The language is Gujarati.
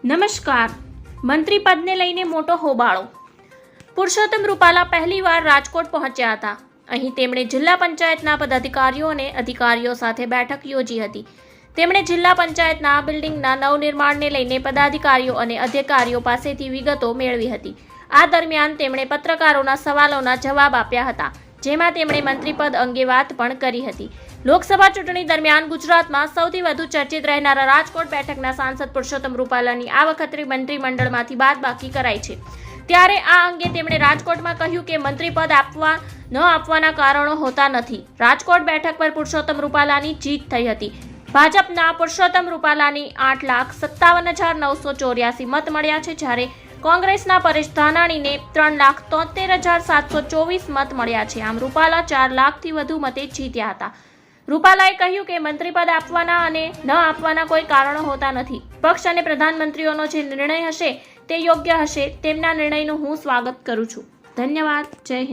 નમસ્કાર. મંત્રી પદને લઈને મોટો હોબાળો. પુરુષોત્તમ રૂપાલા પહેલીવાર રાજકોટ પહોંચ્યા હતા. અહીં તેમણે જિલ્લા પંચાયતના પદાધિકારીઓ અને અધિકારીઓ સાથે બેઠક યોજી હતી. તેમણે જિલ્લા પંચાયતના બિલ્ડિંગના નવનિર્માણને લઈને પદાધિકારીઓ અને અધિકારીઓ પાસેથી વિગતો મેળવી હતી. આ દરમિયાન તેમણે પત્રકારોના સવાલોના જવાબ આપ્યા હતા, જેમાં તેમણે મંત્રીપદ અંગે વાત પણ કરી હતી. લોકસભા ચૂંટણી દરમિયાન ગુજરાતમાં સૌથી વધુ ચર્ચિત રહેનારા રાજકોટ બેઠકના સાંસદ પુરુષોત્તમ રૂપાલાની આ વખતે મંત્રીમંડળમાંથી બાદબાકી કરાઈ છે. ત્યારે આ અંગે તેમણે રાજકોટમાં કહ્યું કે મંત્રીપદ આપવા ન આપવાના કારણો હોતા નથી. રાજકોટ બેઠક પર પુરુષોત્તમ રૂપાલાની જીત થઈ હતી. ભાજપના પુરુષોત્તમ રૂપાલાની 8,57,984 મત મળ્યા છે, જ્યારે કોંગ્રેસના પરેશ ધાનાણીને 3,73,724 મત મળ્યા છે. આમ રૂપાલા 4 લાખથી વધુ મતે જીત્યા હતા. રૂપાલાએ કહ્યું કે મંત્રીપદ આપવાના અને ન આપવાના કોઈ કારણો હોતા નથી. પક્ષ અને પ્રધાનમંત્રીઓનો જે નિર્ણય હશે તે યોગ્ય હશે. તેમના નિર્ણયનું હું સ્વાગત કરું છું. ધન્યવાદ. જય હિન્દ.